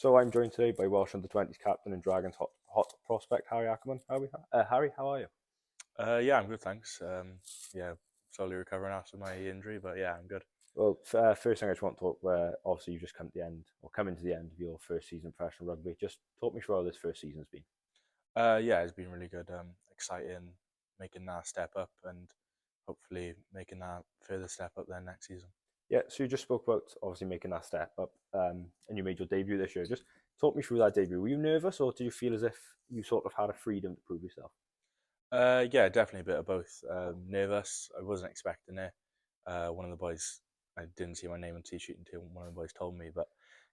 So I'm joined today by Welsh Under 20s captain and Dragons hot prospect Harri Ackerman. Harry, how are you? Yeah, I'm good, thanks. Yeah, slowly recovering after my injury, but yeah, I'm good. Well, first thing I just want to talk, obviously you've just come to the end, or come into the end of your first season of professional rugby. Just talk me through how this first season's been. Yeah, it's been really good. Exciting, making that step up, and hopefully making that further step up then next season. Yeah, so you just spoke about obviously making that step up, and you made your debut this year. Just talk me through that debut. Were you nervous, or did you feel as if you sort of had a freedom to prove yourself? Yeah, definitely a bit of both. Nervous, I wasn't expecting it. One of the boys, I didn't see my name on T-sheet until one of the boys told me, but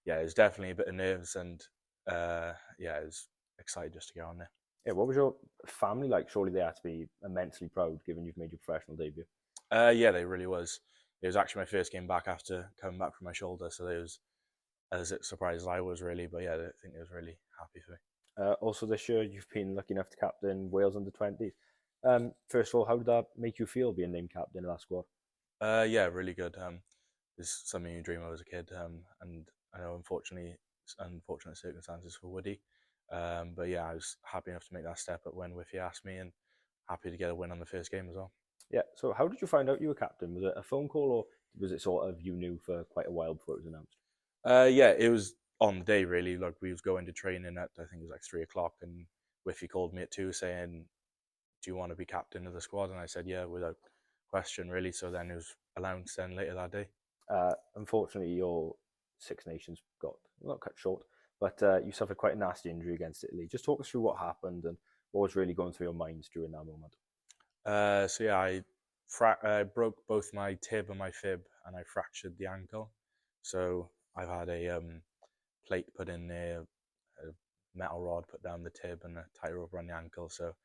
yeah, it was definitely a bit of nerves, and yeah, I was excited just to get on there. Yeah, what was your family like? Surely they had to be immensely proud, given you've made your professional debut. Yeah, they really was. It was actually my first game back after coming back from my shoulder, so they was as surprised as I was really. But yeah, I think they was really happy for me. Also, this year you've been lucky enough to captain Wales Under 20s. First of all, how did that make you feel being named captain of that squad? Yeah, really good. It's something you dream of as a kid, and I know unfortunately, it's unfortunate circumstances for Woody. But yeah, I was happy enough to make that step up when Whiffy asked me, and happy to get a win on the first game as well. Yeah, so how did you find out you were captain? Was it a phone call or was it sort of you knew for quite a while before it was announced? Yeah, it was on the day really. Like we was going to training at I think it was like 3 o'clock, and Whiffy called me at 2 saying, "Do you want to be captain of the squad?" And I said, "Yeah," without question really. So then it was announced then later that day. Unfortunately, your Six Nations got not cut short, but you suffered quite a nasty injury against Italy. Just talk us through what happened and what was really going through your minds during that moment. So yeah, I broke both my tib and my fib, and I fractured the ankle. So I've had a plate put in there, a metal rod put down the tib, and a tight rope around the ankle. So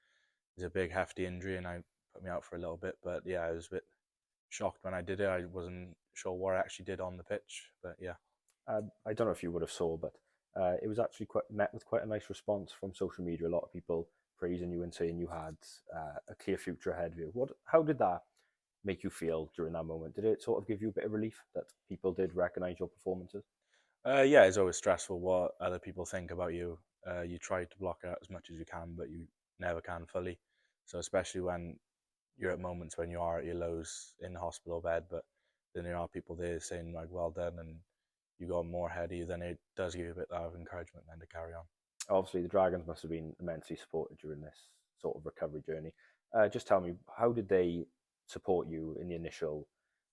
it's a big, hefty injury, and I put me out for a little bit. But yeah, I was a bit shocked when I did it. I wasn't sure what I actually did on the pitch, but yeah. I don't know if you would have saw, but it was actually quite met with quite a nice response from social media. A lot of people praising you and saying you had a clear future ahead of you. How did that make you feel during that moment? Did it sort of give you a bit of relief that people did recognise your performances? Yeah, it's always stressful what other people think about you. You try to block it out as much as you can, but you never can fully. So especially when you're at moments when you are at your lows in the hospital bed, but then there are people there saying like, "Well done," and you got more ahead of you. Then it does give you a bit of encouragement then to carry on. Obviously, the Dragons must have been immensely supported during this sort of recovery journey. Just tell me, how did they support you in the initial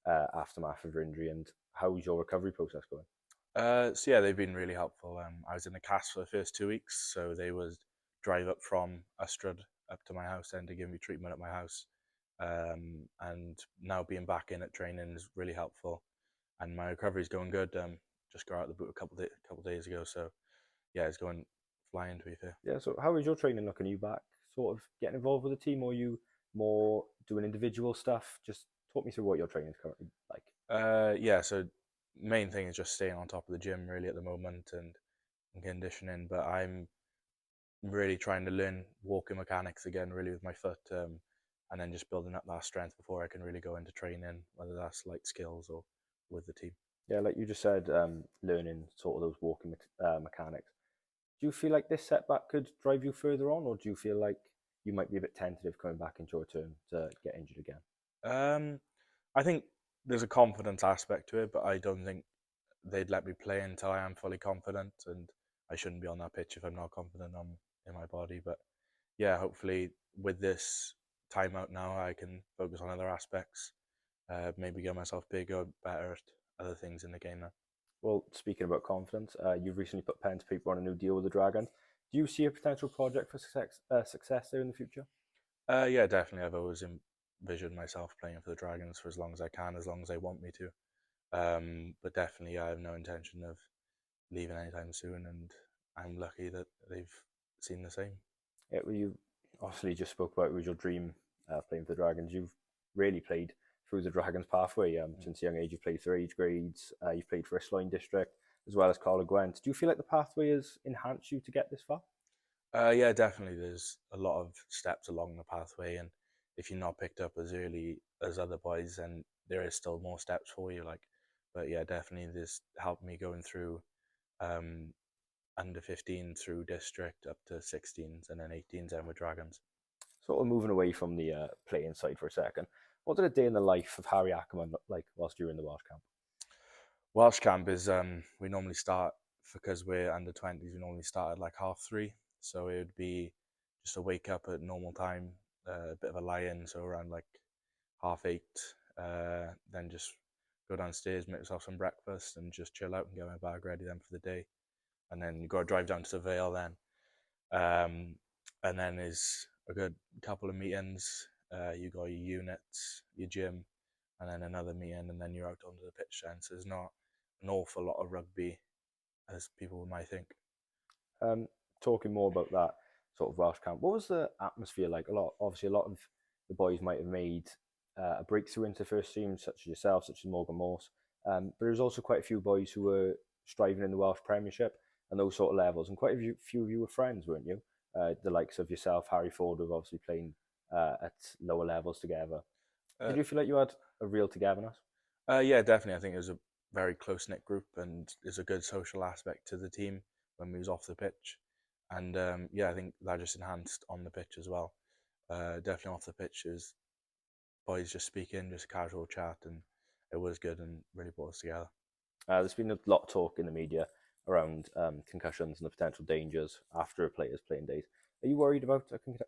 aftermath of your injury, and how's your recovery process going? So yeah, they've been really helpful. I was in the cast for the first 2 weeks, so they would drive up from Ustrud up to my house and to give me treatment at my house. And now being back in at training is really helpful, and my recovery is going good. Just got out of the boot a couple days ago, so yeah, it's going flying to be fair. Yeah, so how is your training looking? Are you back sort of getting involved with the team, or are you more doing individual stuff? Just talk me through what your training is currently like. Yeah, so main thing is just staying on top of the gym really at the moment and conditioning, but I'm really trying to learn walking mechanics again, really with my foot, and then just building up that strength before I can really go into training, whether that's light skills or with the team. Yeah, like you just said, learning sort of those walking mechanics. Do you feel like this setback could drive you further on, or do you feel like you might be a bit tentative coming back into your turn to get injured again? Um, I think there's a confidence aspect to it, but I don't think they'd let me play until I am fully confident, and I shouldn't be on that pitch if I'm not confident in my body. But yeah, hopefully with this timeout now, I can focus on other aspects, maybe get myself bigger, better at other things in the game now. Well, speaking about confidence, you've recently put pen to paper on a new deal with the Dragons. Do you see a potential project for success there in the future? Yeah, definitely. I've always envisioned myself playing for the Dragons for as long as I can, as long as they want me to. But definitely, I have no intention of leaving anytime soon, and I'm lucky that they've seen the same. Yeah, well, you obviously just spoke about it was your dream playing for the Dragons. You've really played through the Dragons pathway Mm. since a young age. You've played through age grades. You've played for Isloin District as well as Carl Gwent. Do you feel like the pathway has enhanced you to get this far? Yeah, definitely. There's a lot of steps along the pathway, and if you're not picked up as early as other boys, then there is still more steps for you. Like, but yeah, definitely, this helped me going through. Um, under 15 through district up to 16s and then 18s and with Dragons. Sort of moving away from the playing side for a second, what did a day in the life of Harri Ackerman look like whilst you were in the Welsh camp? Welsh camp is we normally start, because we're under 20s, we normally start at like 3:30. So it would be just a wake up at normal time, a bit of a lie in, so around like 8:30. Then just go downstairs, make yourself some breakfast, and just chill out and get my bag ready then for the day. And then you got to drive down to the Vale then. And then there's a good couple of meetings. You got your units, your gym, and then another meeting, and then you're out onto the pitch then. So there's not an awful lot of rugby as people might think. Talking more about that sort of Welsh camp, what was the atmosphere like? Obviously, a lot of the boys might have made a breakthrough into first team, such as yourself, such as Morgan Morse. But there's also quite a few boys who were striving in the Welsh Premiership and those sort of levels, and quite a few of you were friends, weren't you? The likes of yourself, Harry Ford, who obviously playing at lower levels together. Did you feel like you had a real togetherness? Yeah, definitely. I think it was a very close-knit group, and there's a good social aspect to the team when we was off the pitch. And yeah, I think that just enhanced on the pitch as well. Definitely off the pitch, is boys just speaking, just a casual chat, and it was good and really brought us together. There's been a lot of talk in the media around concussions and the potential dangers after a player's playing days. Are you worried about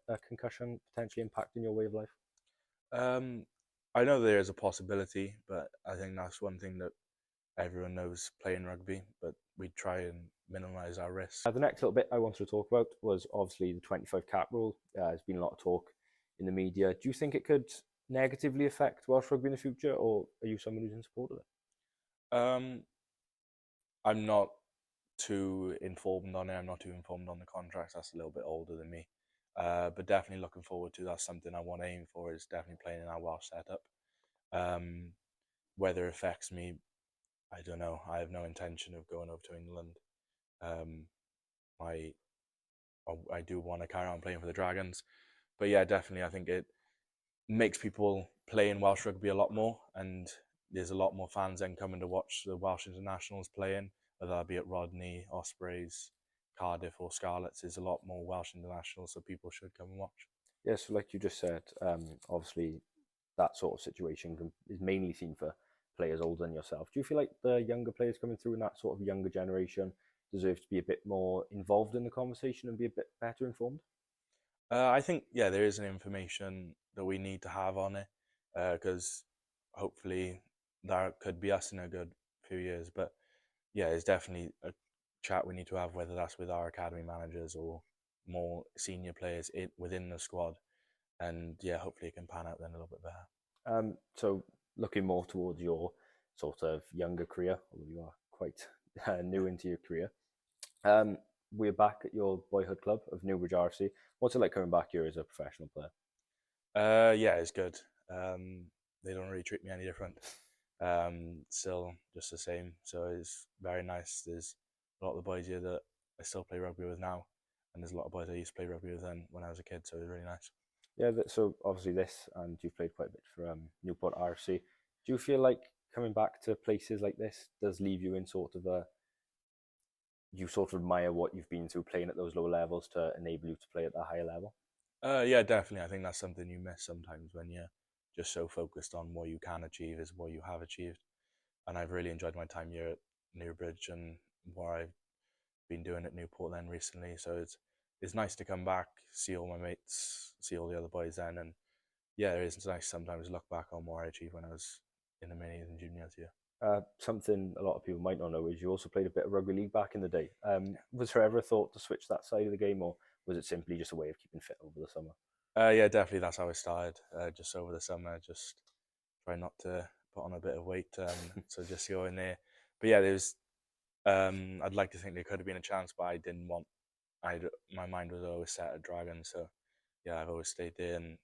a concussion potentially impacting your way of life? I know there is a possibility, but I think that's one thing that everyone knows playing rugby, but we try and minimise our risk. The next little bit I wanted to talk about was obviously the 25 cap rule. There's been a lot of talk in the media. Do you think it could negatively affect Welsh rugby in the future, or are you someone who's in support of it? I'm not too informed on it. I'm not too informed on the contracts. That's a little bit older than me. But definitely looking forward to. That's something I want to aim for, is definitely playing in our Welsh setup. Whether it affects me, I don't know. I have no intention of going over to England. I do want to carry on playing for the Dragons. But yeah, definitely I think it makes people play in Welsh rugby a lot more, and there's a lot more fans then coming to watch the Welsh internationals playing, whether that be at Rodney, Ospreys, Cardiff or Scarlets. There's a lot more Welsh internationals, so people should come and watch. Yeah, so like you just said, obviously that sort of situation is mainly seen for players older than yourself. Do you feel like the younger players coming through in that sort of younger generation deserve to be a bit more involved in the conversation and be a bit better informed? I think, yeah, there is an information that we need to have on it, because hopefully that could be us in a good few years. But yeah, it's definitely a chat we need to have, whether that's with our academy managers or more senior players within the squad. And yeah, hopefully it can pan out then a little bit better. So looking more towards your sort of younger career, although you are quite new into your career, we're back at your boyhood club of Newbridge RFC. What's it like coming back here as a professional player? Yeah, it's good. They don't really treat me any different. Still just the same. So it's very nice. There's a lot of the boys here that I still play rugby with now, and there's a lot of boys I used to play rugby with then when I was a kid. So it was really nice. Yeah, so obviously this, and you've played quite a bit for Newport RFC. Do you feel like coming back to places like this does leave you in sort of you sort of admire what you've been through playing at those lower levels to enable you to play at that higher level? Yeah, definitely. I think that's something you miss sometimes when you're just so focused on what you can achieve is what you have achieved. And I've really enjoyed my time here at Newbridge and what I've been doing at Newport then recently. So it's nice to come back, see all my mates, see all the other boys then, and yeah, it is nice sometimes to look back on what I achieved when I was in the minis and juniors here. Something a lot of people might not know is you also played a bit of rugby league back in the day. Was there ever a thought to switch that side of the game, or was it simply just a way of keeping fit over the summer? Yeah, definitely that's how I started. Just over the summer, just try not to put on a bit of weight, so just go in there. But yeah, there's. I'd like to think there could have been a chance, but I didn't want. My mind was always set at Dragon, so yeah, I've always stayed there and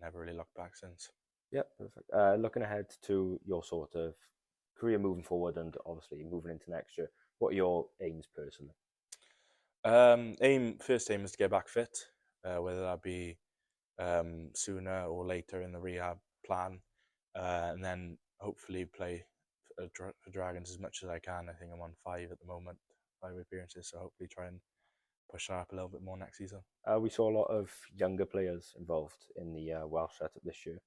never really looked back since. Yeah, perfect. Looking ahead to your sort of career moving forward, and obviously moving into next year, what are your aims personally? First aim is to get back fit, whether that be sooner or later in the rehab plan, and then hopefully play for Dragons as much as I can. I think I'm on 5 at the moment. 5 appearances, so hopefully try and push that up a little bit more next season. We saw a lot of younger players involved in the Welsh setup this year.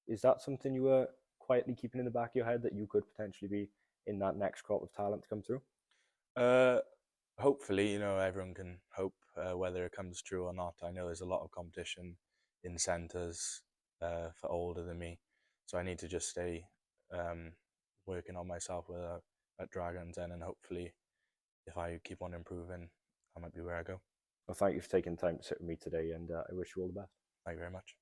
Is that something you were quietly keeping in the back of your head, that you could potentially be in that next crop of talent to come through? Hopefully, everyone can hope, whether it comes true or not. I know there's a lot of competition in centres for older than me, so I need to just stay working on myself at Dragons, and hopefully, if I keep on improving, I might be where I go. Well, thank you for taking the time to sit with me today, and I wish you all the best. Thank you very much.